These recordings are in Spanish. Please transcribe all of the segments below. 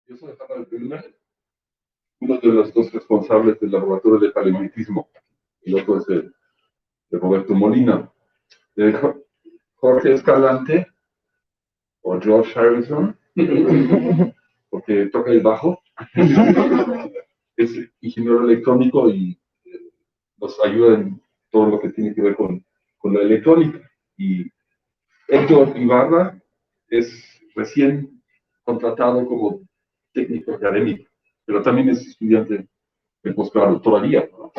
Yo soy Javier Wilmer, uno de los dos responsables del laboratorio de paleomagnetismo. El otro es de Roberto Molina. Jorge Escalante, o George Harrison, porque toca el bajo, es ingeniero electrónico y nos ayuda en todo lo que tiene que ver con la electrónica. Y Héctor Ibarra es recién contratado como técnico académico, pero también es estudiante de posgrado todavía, ¿no?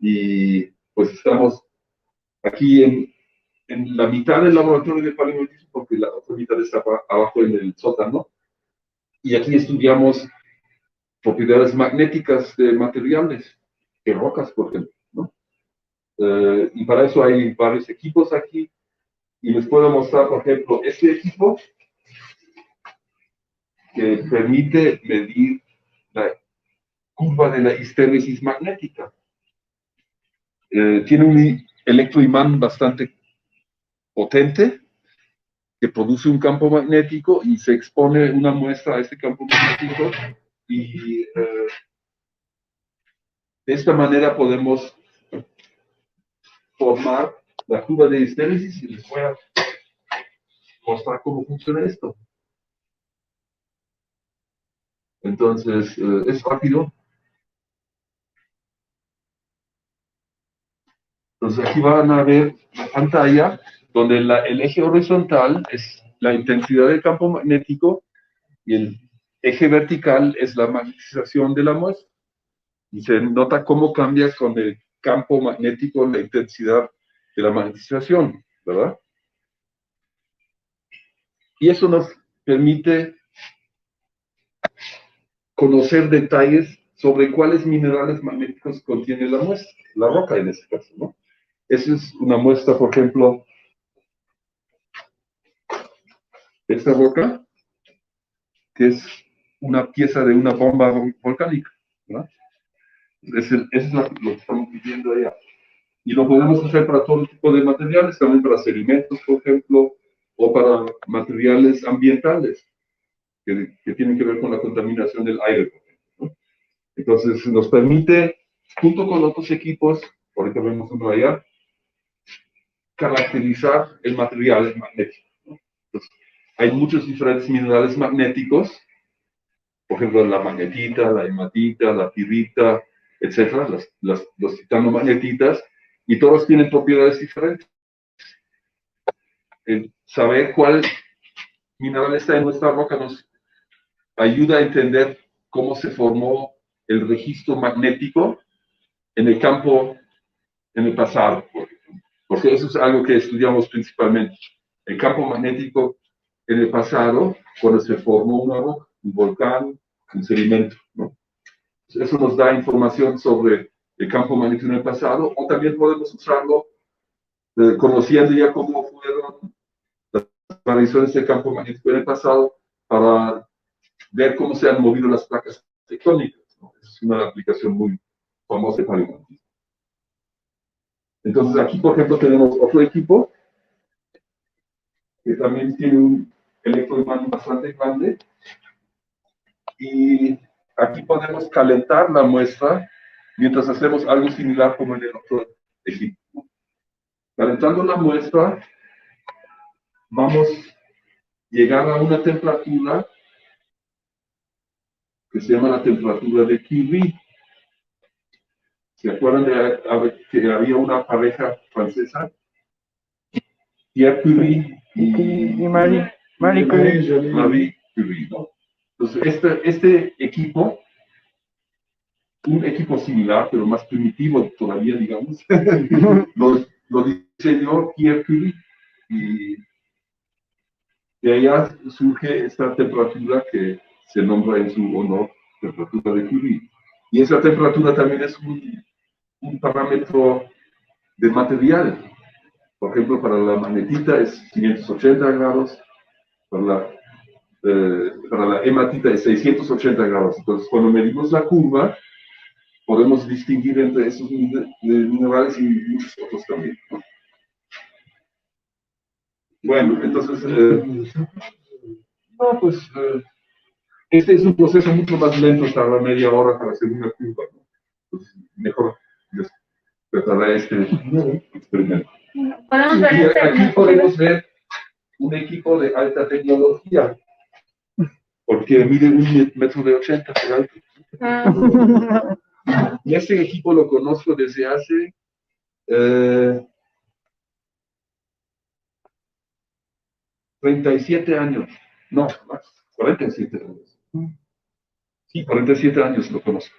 Y pues estamos aquí en la mitad del laboratorio de paleomagnetismo, porque la otra mitad está abajo en el sótano, y aquí estudiamos propiedades magnéticas de materiales, de rocas, por ejemplo, ¿no? Y para eso hay varios equipos aquí, y les puedo mostrar, por ejemplo, este equipo que permite medir la curva de la histéresis magnética. Tiene un electroimán bastante potente que produce un campo magnético y se expone una muestra a este campo magnético y de esta manera podemos formar la curva de histéresis y les voy a mostrar cómo funciona esto. Entonces, es rápido. Entonces, aquí van a ver la pantalla donde el eje horizontal es la intensidad del campo magnético y el eje vertical es la magnetización de la muestra. Y se nota cómo cambia con el campo magnético la intensidad de la magnetización, ¿verdad? Y eso nos permite conocer detalles sobre cuáles minerales magnéticos contiene la muestra, la roca en este caso, ¿no? Esa es una muestra, por ejemplo, esta roca, que es una pieza de una bomba volcánica, ¿no? Eso es lo que estamos viviendo allá. Y lo podemos hacer para todo tipo de materiales, también para sedimentos, por ejemplo, o para materiales ambientales que tienen que ver con la contaminación del aire, por ejemplo, ¿no? Entonces, nos permite, junto con otros equipos, ahorita vemos uno allá, caracterizar el material magnético, ¿no? Entonces, hay muchos diferentes minerales magnéticos, por ejemplo, la magnetita, la hematita, la pirita, etcétera, los titanomagnetitas, y todos tienen propiedades diferentes. Saber cuál mineral está en nuestra roca nos ayuda a entender cómo se formó el registro magnético en el campo, en el pasado, porque eso es algo que estudiamos principalmente. El campo magnético en el pasado, cuando se formó una roca, un volcán, un sedimento, ¿no? Eso nos da información sobre el campo magnético en el pasado, o también podemos usarlo conociendo ya cómo fueron las variaciones del campo magnético en el pasado para ver cómo se han movido las placas tectónicas, ¿no? Es una aplicación muy famosa de paleomagnetismo. Entonces aquí, por ejemplo, tenemos otro equipo que también tiene un electroimán bastante grande y aquí podemos calentar la muestra mientras hacemos algo similar como en el otro equipo. Calentando la muestra, vamos a llegar a una temperatura que se llama la temperatura de Curie. ¿Se acuerdan de que había una pareja francesa? Pierre Curie y Marie Curie, ¿no? Entonces, este equipo, un equipo similar, pero más primitivo todavía, digamos, lo diseñó Pierre Curie y de allá surge esta temperatura que se nombra en su honor temperatura de Curie. Y esa temperatura también es un parámetro de material. Por ejemplo, para la magnetita es 580 grados, para la hematita es 680 grados. Entonces, cuando medimos la curva, podemos distinguir entre esos minerales y muchos otros también, ¿no? Bueno, entonces, no, pues Este es un proceso mucho más lento, tarda media hora para hacer una curva, ¿no? Entonces, mejor tratará este experimento. Podemos ver Y este aquí podemos ver un equipo de alta tecnología, porque mide 1,80 m por alto. Y este equipo lo conozco desde hace 37 años. No, más, 47 años. Sí, 47 años lo conozco.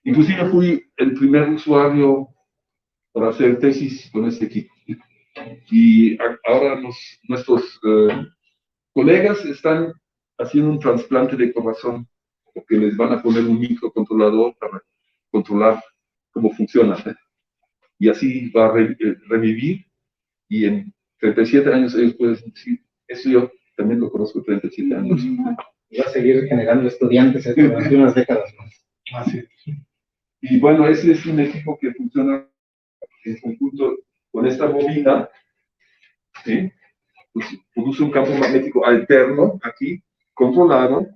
Inclusive fui el primer usuario para hacer tesis con este equipo. Y ahora nuestros colegas están haciendo un trasplante de corazón, porque les van a poner un microcontrolador para controlar cómo funciona. Y así va a revivir, y en 37 años ellos pueden decir, eso yo también lo conozco 37 años. Y va a seguir generando estudiantes durante unas décadas más. Así. Y bueno, ese es un equipo que funciona en conjunto con esta bobina, ¿sí? Pues, produce un campo magnético alterno aquí, controlado,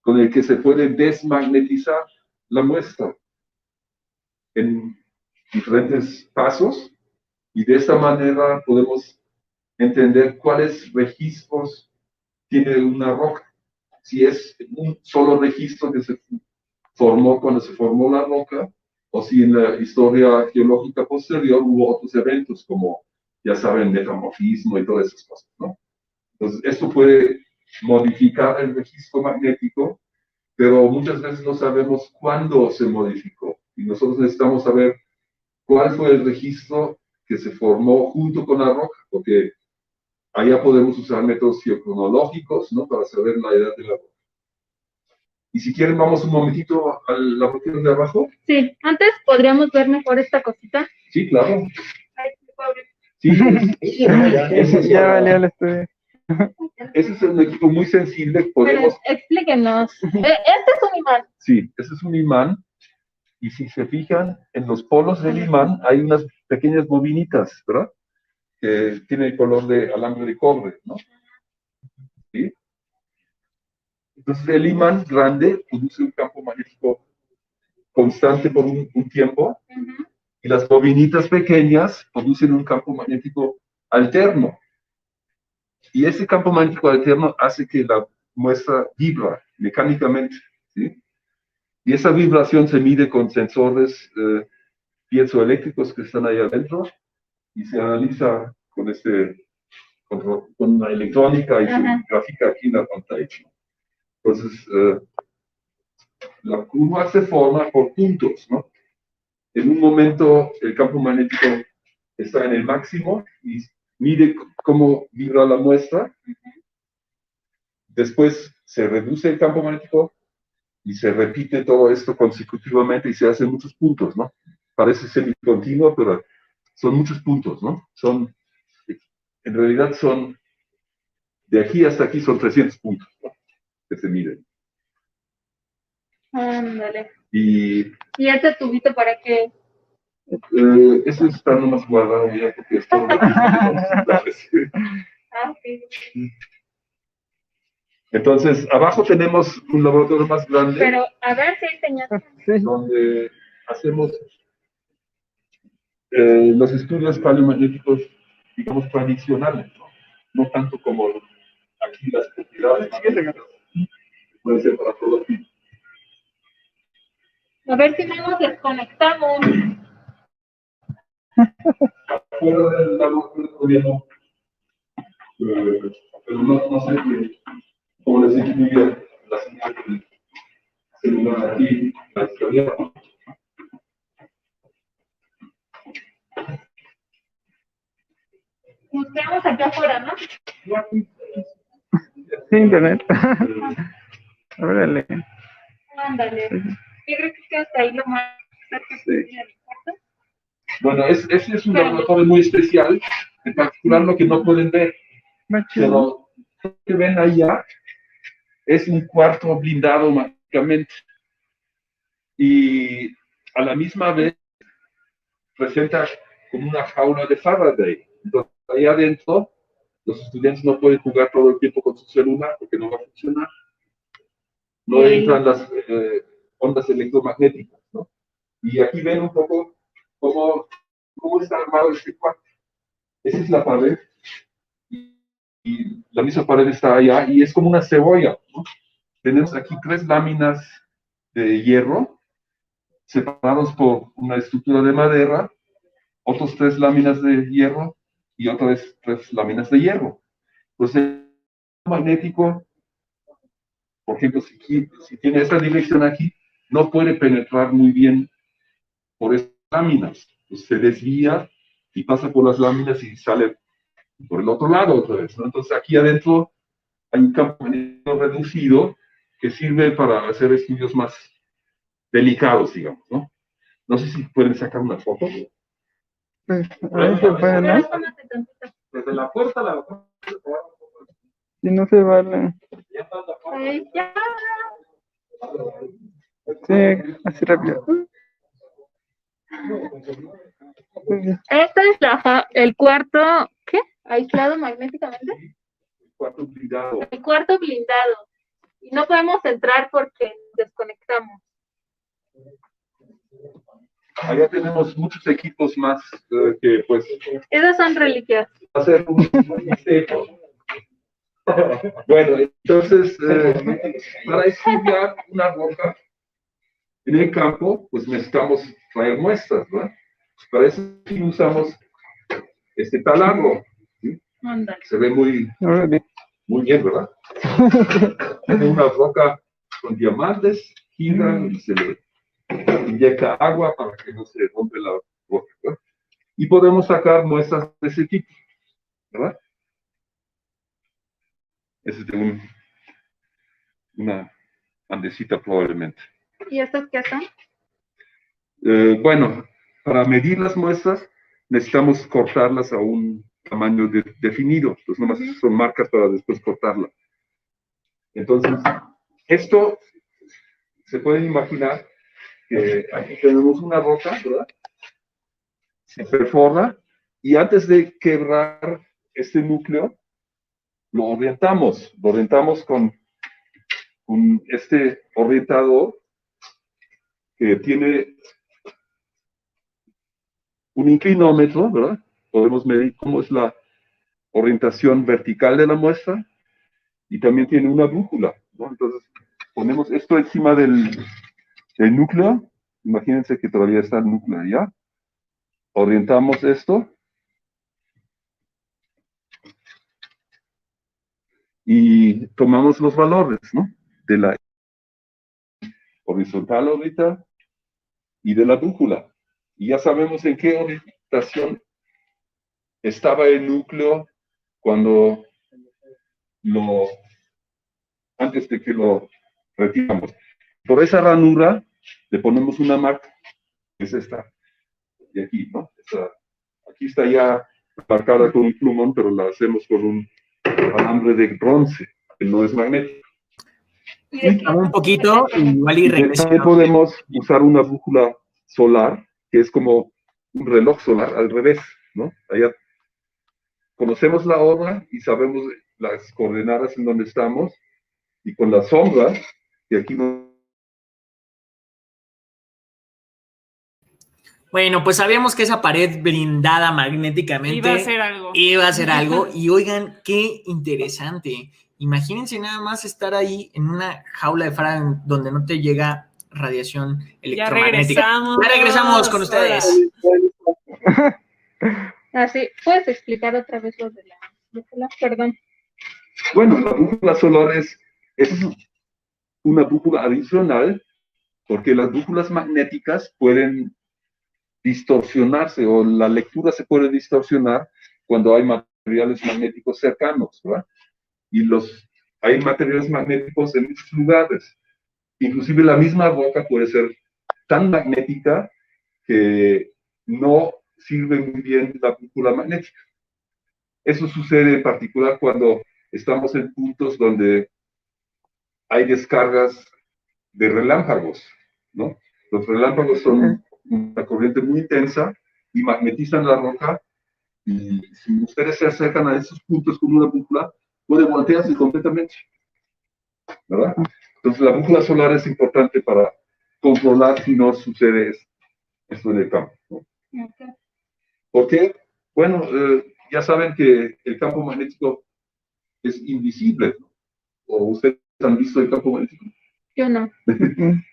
con el que se puede desmagnetizar la muestra en diferentes pasos, y de esta manera podemos entender cuáles registros tiene una roca. Si es un solo registro que se formó cuando se formó la roca, o si en la historia geológica posterior hubo otros eventos, como, ya saben, metamorfismo y todas esas cosas, ¿no? Entonces, esto puede modificar el registro magnético, pero muchas veces no sabemos cuándo se modificó. Y nosotros necesitamos saber cuál fue el registro que se formó junto con la roca, porque allá podemos usar métodos geocronológicos, ¿no? Para saber la edad de la roca. Y si quieren, vamos un momentito al laboratorio de abajo. Sí, antes podríamos ver mejor esta cosita. Sí, claro. Ay, ¿se puede abrir? Sí, Ya valió el estudio. ese es un equipo muy sensible. Podemos. Pero explíquenos. Este es un imán. Sí, ese es un imán. Y si se fijan, en los polos del imán hay unas pequeñas bobinitas, ¿verdad? Que tienen el color de alambre de cobre, ¿no? ¿Sí? Entonces, el imán grande produce un campo magnético constante por un tiempo, y las bobinitas pequeñas producen un campo magnético alterno. Y ese campo magnético alterno hace que la muestra vibra mecánicamente, ¿sí? Y esa vibración se mide con sensores piezoeléctricos que están ahí adentro, y se analiza con la electrónica, y se grafica aquí en la pantalla. Entonces, la curva se forma por puntos, ¿no? En un momento el campo magnético está en el máximo y mide cómo vibra la muestra. Después se reduce el campo magnético y se repite todo esto consecutivamente y se hacen muchos puntos, ¿no? Parece semicontinuo, pero son muchos puntos, ¿no? En realidad de aquí hasta aquí son 300 puntos, ¿no? Que se miden. Ándale. Y ¿Y este tubito para qué? eso está nomás guardado ya, porque es todo lo que Ah, ok. Entonces, abajo tenemos un laboratorio más grande. Pero, a ver si hay señal. Sí. Donde hacemos los estudios paleomagnéticos, digamos, tradicionales, ¿no? No tanto como aquí las propiedades magnéticas, puede ser para todo tipo. A ver si no nos desconectamos. Afuera del laboratorio todavía no, pero no sé cómo les incluye la señal del celular aquí, la historia. Nos quedamos aquí afuera, ¿no? Sí, internet. Órale. Ándale. Yo creo que hasta ahí lo más cerca que del cuarto. Bueno, ese es un laboratorio muy especial, en particular lo que no pueden ver. Pero lo que ven allá es un cuarto blindado mágicamente, y a la misma vez presenta como una jaula de Faraday. Entonces, ahí adentro, los estudiantes no pueden jugar todo el tiempo con su celular porque no va a funcionar. no entran las ondas electromagnéticas, ¿no? Y aquí ven un poco cómo está armado este cuarto. Esa es la pared, y la misma pared está allá, y es como una cebolla, ¿no? Tenemos aquí 3 láminas de hierro, separados por una estructura de madera, otros 3 láminas de hierro, y otra vez 3 láminas de hierro. Pues el magnético, por ejemplo, si tiene esta dirección aquí, no puede penetrar muy bien por estas láminas. Pues se desvía y pasa por las láminas y sale por el otro lado otra vez, ¿no? Entonces aquí adentro hay un campo magnético reducido que sirve para hacer estudios más delicados, digamos, ¿no? No sé si pueden sacar una foto. Pues, a ver si puede, ¿no? Tómate tantito. Desde la puerta a la Si no se vale. Ay, ya. Sí, así rápido. Muy bien. Este es el cuarto, ¿qué? Aislado magnéticamente. Cuarto blindado. El cuarto blindado. Y no podemos entrar porque nos desconectamos. Allá tenemos muchos equipos más que pues Esas son reliquias. hacer un misterio. Bueno, entonces, para estudiar una roca en el campo, pues necesitamos traer muestras, ¿no? Para eso sí usamos este taladro, ¿sí? Ándale. Se ve muy Órale. bien, ¿verdad? Tiene una roca con diamantes, gira y se le inyecta agua para que no se rompe la roca, ¿no? Y podemos sacar muestras de ese tipo, ¿verdad? Ese es de una andesita probablemente. ¿Y estas qué son? Bueno, para medir las muestras necesitamos cortarlas a un tamaño definido. Entonces, nomás son marcas para después cortarla. Entonces, esto se pueden imaginar que aquí tenemos una roca, ¿verdad? Se perfora y antes de quebrar este núcleo, lo orientamos con este orientador que tiene un inclinómetro, ¿verdad? Podemos medir cómo es la orientación vertical de la muestra y también tiene una brújula, ¿no? Entonces, ponemos esto encima del núcleo. Imagínense que todavía está el núcleo allá. Orientamos esto y tomamos los valores, ¿no? De la horizontal ahorita y de la brújula. Y ya sabemos en qué orientación estaba el núcleo cuando antes de que lo retiramos. Por esa ranura le ponemos una marca, que es esta, de aquí, ¿no? Aquí está ya marcada con un plumón, pero la hacemos con un alambre de bronce, que no es magnético. Un poquito, igual y regresamos. También podemos usar una brújula solar, que es como un reloj solar al revés, ¿no? Allá conocemos la hora y sabemos las coordenadas en donde estamos, y con la sombra, que aquí no. Bueno, pues sabíamos que esa pared blindada magnéticamente Iba a hacer algo. Iba a hacer algo. Y oigan, qué interesante. Imagínense nada más estar ahí en una jaula de Faraday donde no te llega radiación electromagnética. Ya regresamos con ustedes. Así, ¿puedes explicar otra vez lo de la brújula? Perdón. Bueno, la brújula solar es una brújula adicional, porque las brújulas magnéticas pueden distorsionarse, o la lectura se puede distorsionar cuando hay materiales magnéticos cercanos, ¿verdad? Y hay materiales magnéticos en muchos lugares. Inclusive la misma roca puede ser tan magnética que no sirve muy bien la brújula magnética. Eso sucede en particular cuando estamos en puntos donde hay descargas de relámpagos, ¿no? Los relámpagos son una corriente muy intensa y magnetizan la roca, y si ustedes se acercan a esos puntos con una brújula, puede voltearse completamente, ¿verdad? Entonces, la brújula solar es importante para controlar si no sucede esto en el campo, ¿no? Ok. ¿Por qué? Bueno, ya saben que el campo magnético es invisible, ¿no? ¿O ustedes han visto el campo magnético? Yo no.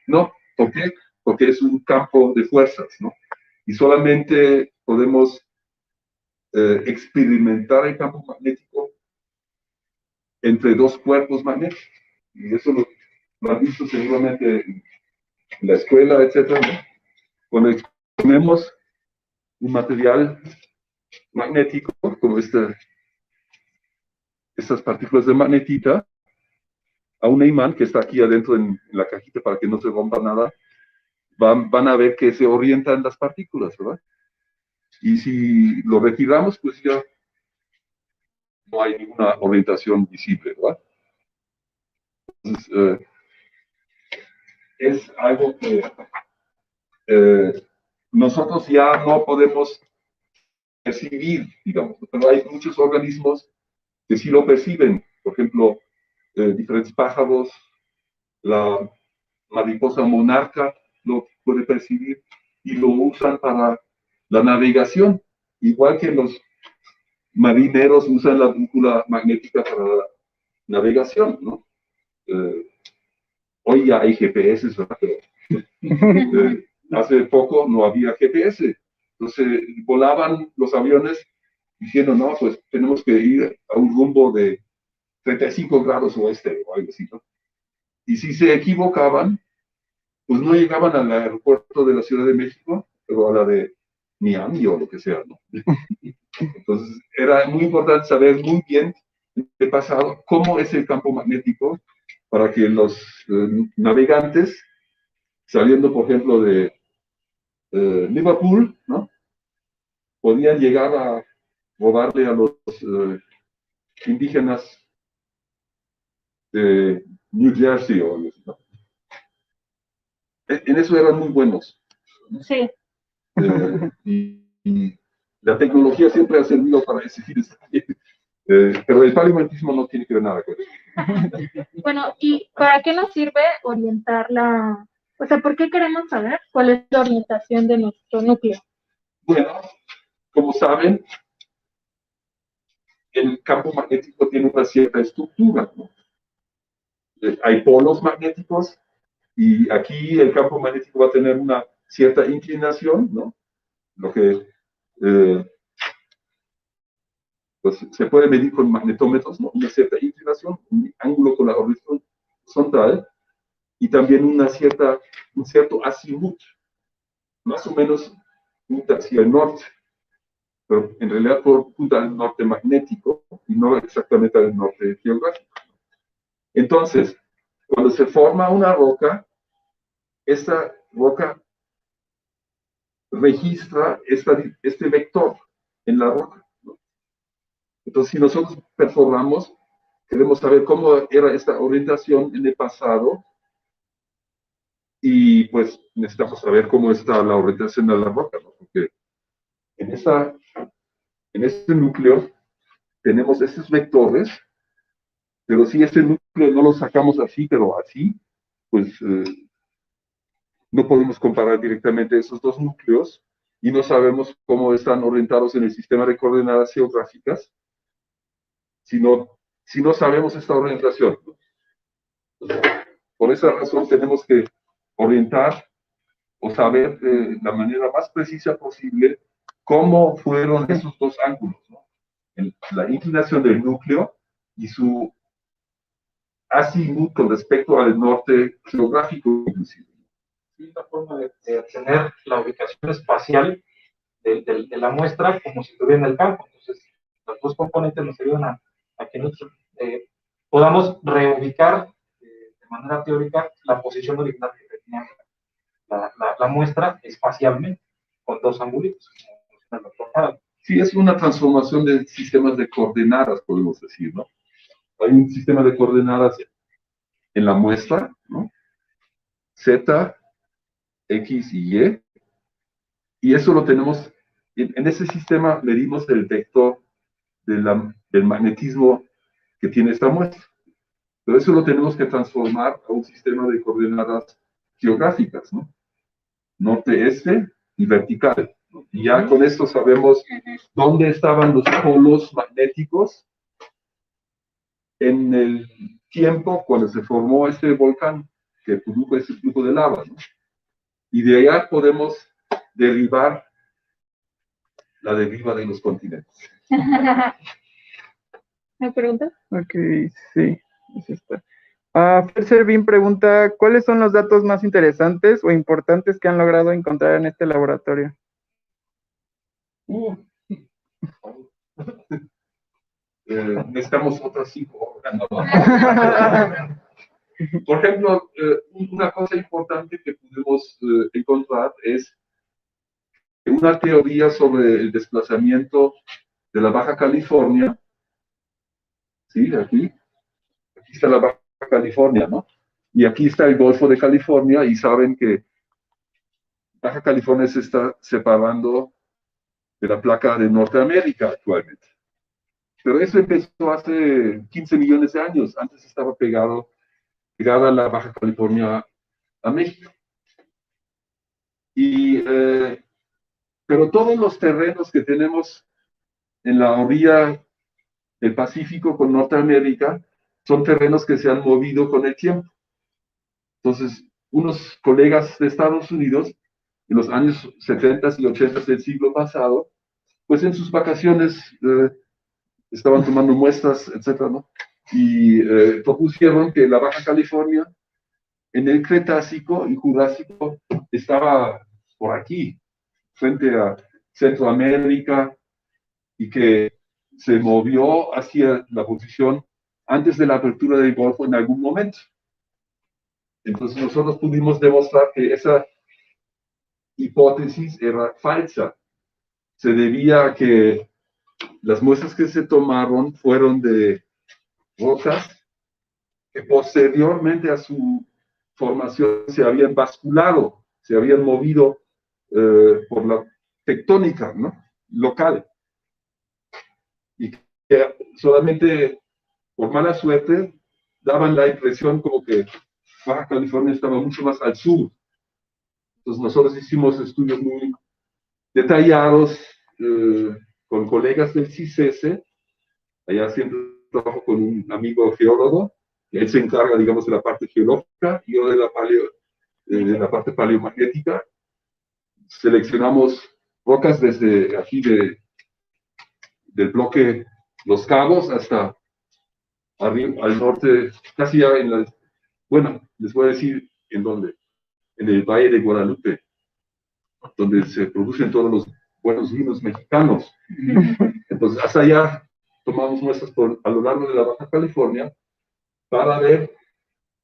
No, ¿por qué? Porque es un campo de fuerzas, ¿no? Y solamente podemos experimentar el campo magnético entre dos cuerpos magnéticos. Y eso lo han visto seguramente en la escuela, etcétera, ¿no? Cuando exponemos un material magnético, como estas partículas de magnetita, a un imán que está aquí adentro en la cajita para que no se rompa nada, van a ver que se orientan las partículas, ¿verdad? Y si lo retiramos, pues ya no hay ninguna orientación visible, ¿verdad? Entonces, es algo que nosotros ya no podemos percibir, digamos, pero hay muchos organismos que sí lo perciben. Por ejemplo, diferentes pájaros, la mariposa monarca lo puede percibir y lo usan para la navegación, igual que los marineros usan la brújula magnética para la navegación, ¿no? Hoy ya hay GPS, ¿verdad? Pero hace poco no había GPS. Entonces volaban los aviones diciendo, no, pues tenemos que ir a un rumbo de 35 grados oeste o algo así, ¿no? Y si se equivocaban, pues no llegaban al aeropuerto de la Ciudad de México, pero a la de Miami o lo que sea, ¿no? Entonces era muy importante saber muy bien el pasado, cómo es el campo magnético, para que los navegantes, saliendo por ejemplo de Liverpool, ¿no? Podían llegar a robarle a los indígenas de New Jersey o algo así, ¿no? En eso eran muy buenos. Sí. Y la tecnología siempre ha servido para ese fin. Pero el paleomagnetismo no tiene que ver nada con eso. Bueno, ¿y para qué nos sirve orientar la... O sea, ¿por qué queremos saber cuál es la orientación de nuestro núcleo? Bueno, como saben, el campo magnético tiene una cierta estructura, ¿no? Hay polos magnéticos y aquí el campo magnético va a tener una cierta inclinación, ¿no? Lo que pues, se puede medir con magnetómetros, ¿no? Una cierta inclinación, un ángulo con la horizontal y también un cierto azimut, más o menos punta hacia el norte, pero en realidad punta al norte magnético y no exactamente al norte geográfico. Entonces, cuando se forma una roca, esta roca registra este vector en la roca, ¿no? Entonces, si nosotros perforamos, queremos saber cómo era esta orientación en el pasado y pues necesitamos saber cómo está la orientación de la roca, ¿no? Porque en este núcleo tenemos estos vectores, pero si este núcleo no lo sacamos así, pero así, pues no podemos comparar directamente esos dos núcleos y no sabemos cómo están orientados en el sistema de coordenadas geográficas si no sabemos esta orientación. Por esa razón tenemos que orientar o saber de la manera más precisa posible cómo fueron esos dos ángulos, ¿no? La inclinación del núcleo y su azimut con respecto al norte geográfico, inclusive. Es una forma de obtener la ubicación espacial de la muestra como si estuviera en el campo. Entonces, los dos componentes nos ayudan a que nosotros podamos reubicar de manera teórica la posición original que tenía la muestra espacialmente, con dos angulitos. Sí, es una transformación de sistemas de coordenadas, podemos decir, ¿no? Hay un sistema de coordenadas en la muestra, ¿no? Z, X y Y, y eso lo tenemos, en ese sistema medimos el vector del magnetismo que tiene esta muestra. Pero eso lo tenemos que transformar a un sistema de coordenadas geográficas, ¿no? Norte-este y vertical, ¿no? Y ya con esto sabemos dónde estaban los polos magnéticos en el tiempo cuando se formó este volcán que produjo ese flujo de lava, ¿no? Y de allá podemos derivar la deriva de los continentes. ¿Me preguntas? Ok, sí, es esta. Fer Servín pregunta, ¿cuáles son los datos más interesantes o importantes que han logrado encontrar en este laboratorio? Necesitamos otras 5 horas, ¿no? Por ejemplo, una cosa importante que pudimos encontrar es una teoría sobre el desplazamiento de la Baja California. Sí, aquí está la Baja California, ¿no? Y aquí está el Golfo de California, y saben que Baja California se está separando de la placa de Norteamérica actualmente. Pero eso empezó hace 15 millones de años. Antes estaba pegada la Baja California a México. Pero todos los terrenos que tenemos en la orilla del Pacífico con Norteamérica son terrenos que se han movido con el tiempo. Entonces, unos colegas de Estados Unidos, en los años 70 y 80 del siglo pasado, pues en sus vacaciones estaban tomando muestras, etcétera, ¿no? Y propusieron que la Baja California en el Cretácico y Jurásico estaba por aquí, frente a Centroamérica, y que se movió hacia la posición antes de la apertura del Golfo en algún momento. Entonces nosotros pudimos demostrar que esa hipótesis era falsa. Se debía a que las muestras que se tomaron fueron de rocas que posteriormente a su formación se habían basculado, se habían movido por la tectónica, ¿no?, local. Y que solamente por mala suerte daban la impresión como que Baja California estaba mucho más al sur. Entonces nosotros hicimos estudios muy detallados con colegas del CICESE. Allá siempre trabajo con un amigo geólogo, que él se encarga, digamos, de la parte geológica y yo de la parte paleomagnética. Seleccionamos rocas desde aquí del bloque Los Cabos hasta arriba, al norte, casi ya bueno, les voy a decir en dónde, en el Valle de Guadalupe, donde se producen todos los buenos vinos mexicanos. Entonces, hasta allá tomamos muestras a lo largo de la Baja California para ver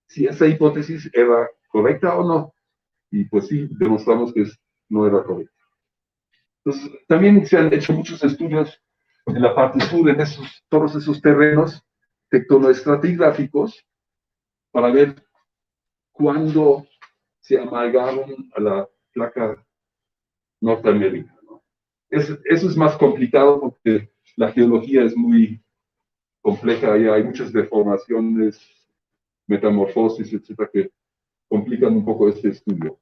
si esa hipótesis era correcta o no. Y pues sí, demostramos que no era correcta. Entonces, también se han hecho muchos estudios en la parte sur, en todos esos terrenos tectonoestratigráficos, para ver cuándo se amalgaron a la placa Norteamérica, ¿no? Eso es más complicado porque la geología es muy compleja y hay muchas deformaciones, metamorfosis, etcétera, que complican un poco este estudio.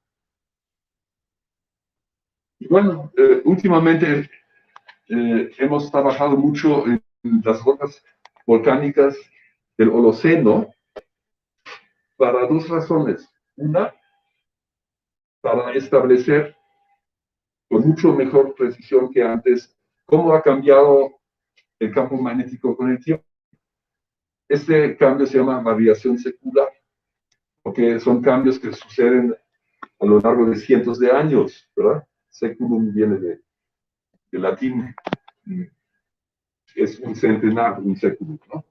Y bueno, últimamente hemos trabajado mucho en las rocas volcánicas del Holoceno para dos razones. Una, para establecer con mucho mejor precisión que antes cómo ha cambiado el campo magnético con el tiempo. Este cambio se llama variación secular, porque son cambios que suceden a lo largo de cientos de años, ¿verdad? Seculum viene de latín, es un centenar, un seculum, ¿no?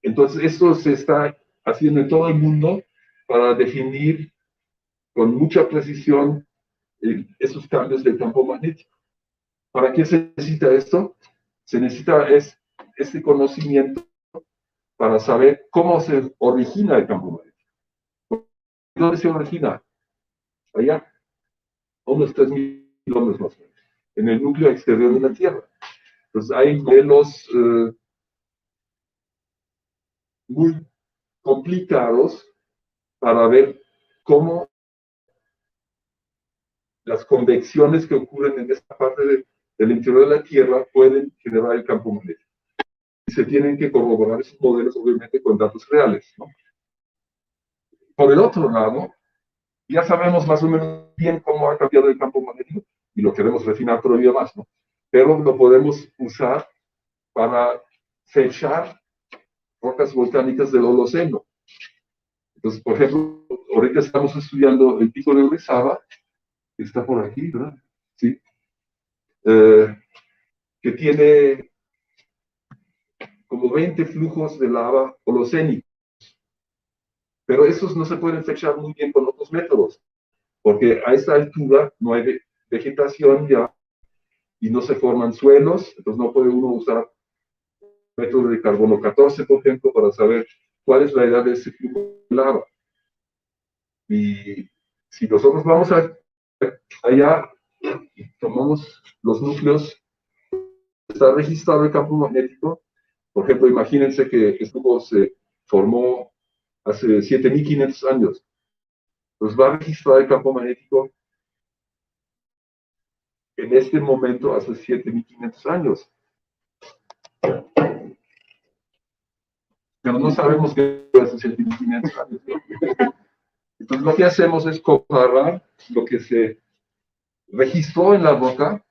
Entonces, esto se está haciendo en todo el mundo para definir con mucha precisión esos cambios del campo magnético. ¿Para qué se necesita esto? Se necesita este conocimiento para saber cómo se origina el campo magnético. ¿Dónde se origina? Allá, a unos 3.000 kilómetros más o menos, en el núcleo exterior de la Tierra. Entonces hay modelos muy complicados para ver cómo las convecciones que ocurren en esta parte del interior de la Tierra pueden generar el campo magnético. Y se tienen que corroborar esos modelos, obviamente, con datos reales, ¿no? Por el otro lado, ya sabemos más o menos bien cómo ha cambiado el campo magnético y lo queremos refinar todavía más, ¿no? Pero lo podemos usar para fechar rocas volcánicas del Holoceno. Entonces, por ejemplo, ahorita estamos estudiando el pico de Orizaba, que está por aquí, ¿verdad? Sí. Que tiene como 20 flujos de lava holocénicos. Pero esos no se pueden fechar muy bien con otros métodos, porque a esta altura no hay vegetación ya y no se forman suelos, entonces no puede uno usar el método de carbono 14, por ejemplo, para saber cuál es la edad de ese flujo de lava. Y si nosotros vamos allá y tomamos los núcleos, está registrado el campo magnético. Por ejemplo, imagínense que esto se formó hace 7.500 años. Pues va a registrar el campo magnético en este momento hace 7.500 años. Pero no sabemos qué hace 7.500 años, ¿no? Entonces lo que hacemos es comparar lo que se registró en la roca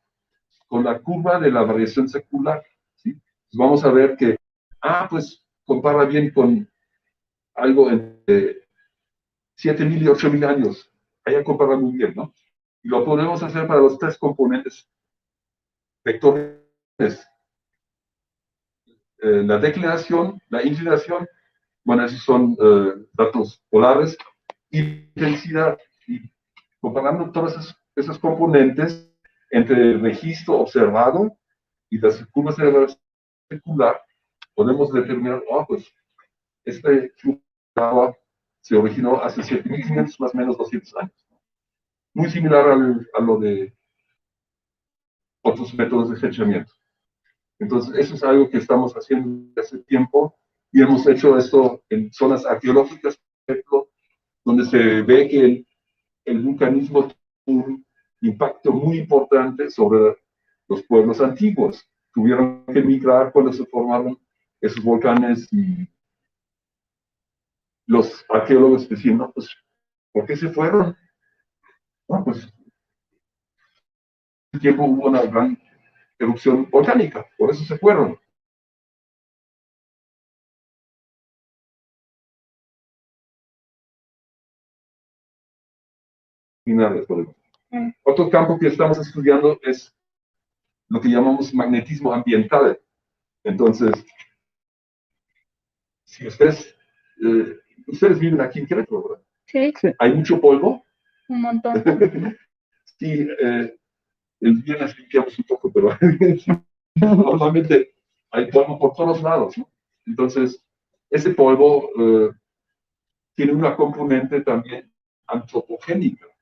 con la curva de la variación secular, ¿sí? Entonces vamos a ver que, pues compara bien con algo entre 7.000 y 8.000 años. Allá compara muy bien, ¿no? Y lo podemos hacer para los tres componentes vectores. La declinación, la inclinación, bueno, esos son datos polares, y intensidad. Y comparando todos esos componentes entre el registro observado y las curvas de la secular, podemos determinar, pues, este flujo de agua se originó hace 7.500 más o menos 200 años. Muy similar a lo de otros métodos de fechamiento. Entonces, eso es algo que estamos haciendo hace tiempo y hemos hecho esto en zonas arqueológicas, por ejemplo, donde se ve que el vulcanismo tuvo un impacto muy importante sobre los pueblos antiguos. Tuvieron que migrar cuando se formaron esos volcanes y los arqueólogos decían, no, pues, ¿por qué se fueron? No, pues, en ese tiempo hubo una gran erupción volcánica, por eso se fueron. Otro campo que estamos estudiando es lo que llamamos magnetismo ambiental. Entonces, si ustedes viven aquí en Querétaro, ¿verdad? Sí. ¿Hay mucho polvo? Un montón. Sí, el viernes limpiamos un poco, pero normalmente hay polvo por todos lados, ¿no? Entonces, ese polvo tiene una componente también antropogénica, ¿no?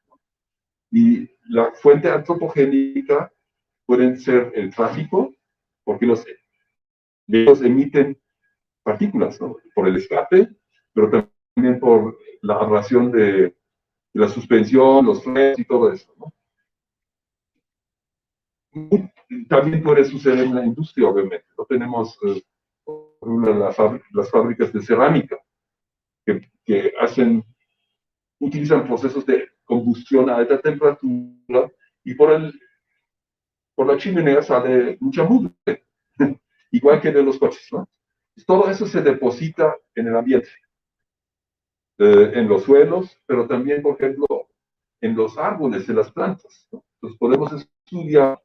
Y la fuente antropogénica pueden ser el tráfico, porque los vehículos emiten partículas, ¿no? Por el escape, pero también por la abrasión de la suspensión, los frenos y todo eso, ¿no? También puede suceder en la industria, obviamente. No tenemos las fábricas de cerámica que utilizan procesos de combustión a alta temperatura y por la chimenea sale mucha mugre, igual que de los coches, ¿no? Todo eso se deposita en el ambiente, en los suelos, pero también, por ejemplo, en los árboles, en las plantas, ¿no? Entonces podemos estudiar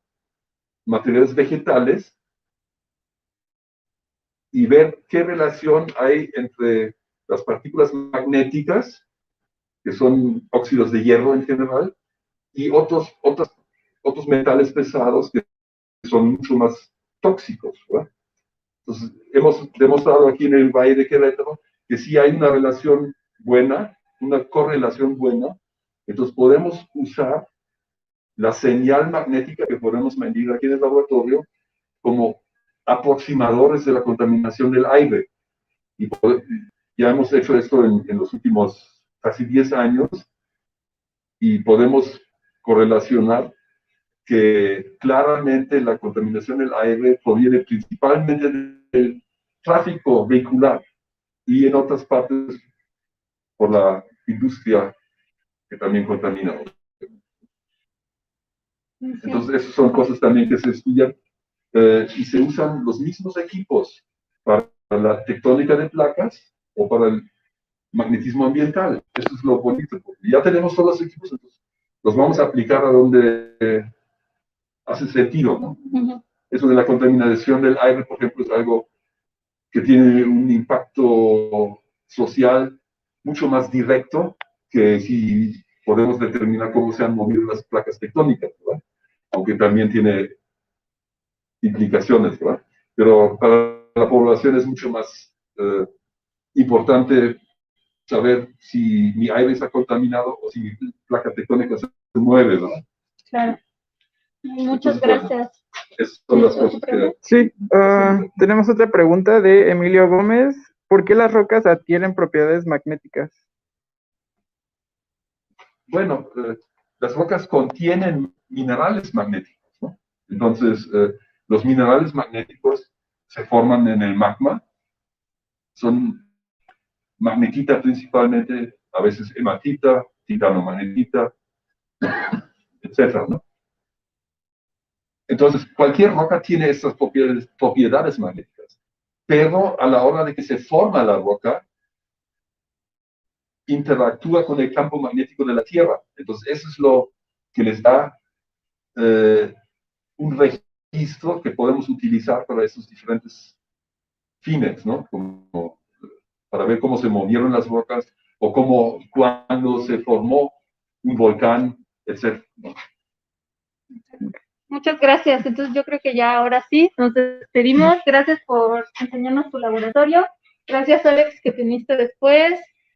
materiales vegetales y ver qué relación hay entre las partículas magnéticas, que son óxidos de hierro en general, y otros metales pesados que son mucho más tóxicos, ¿verdad? Entonces, hemos demostrado aquí en el Valle de Querétaro que sí hay una relación buena, una correlación buena. Entonces, podemos usar la señal magnética que podemos medir aquí en el laboratorio como aproximadores de la contaminación del aire. Y ya hemos hecho esto en los últimos casi 10 años y podemos correlacionar que claramente la contaminación del aire proviene principalmente del tráfico vehicular y en otras partes por la industria que también contamina. Entonces, esas son cosas también que se estudian y se usan los mismos equipos para la tectónica de placas o para el magnetismo ambiental. Eso es lo bonito. Ya tenemos todos los equipos, entonces los vamos a aplicar a donde hace sentido, ¿no? Eso de la contaminación del aire, por ejemplo, es algo que tiene un impacto social mucho más directo que si podemos determinar cómo se han movido las placas tectónicas, ¿verdad? Aunque también tiene implicaciones, ¿verdad? Pero para la población es mucho más importante saber si mi aire está contaminado o si mi placa tectónica se mueve, ¿verdad? Claro. Muchas gracias. Esas son las cosas que... Sí, tenemos otra pregunta de Emilio Gómez. ¿Por qué las rocas adquieren propiedades magnéticas? Bueno, las rocas contienen minerales magnéticos, ¿no? Entonces, los minerales magnéticos se forman en el magma, son magnetita principalmente, a veces hematita, titanomagnetita, etcétera, ¿no? Entonces, cualquier roca tiene estas propiedades magnéticas, pero a la hora de que se forma la roca, interactúa con el campo magnético de la Tierra. Entonces, eso es lo que les da un registro que podemos utilizar para esos diferentes fines, ¿no? Como para ver cómo se movieron las rocas o cómo, cuando se formó un volcán, etc. Muchas gracias. Entonces yo creo que ya ahora sí nos despedimos. Gracias por enseñarnos tu laboratorio. Gracias, Alex, que viniste después.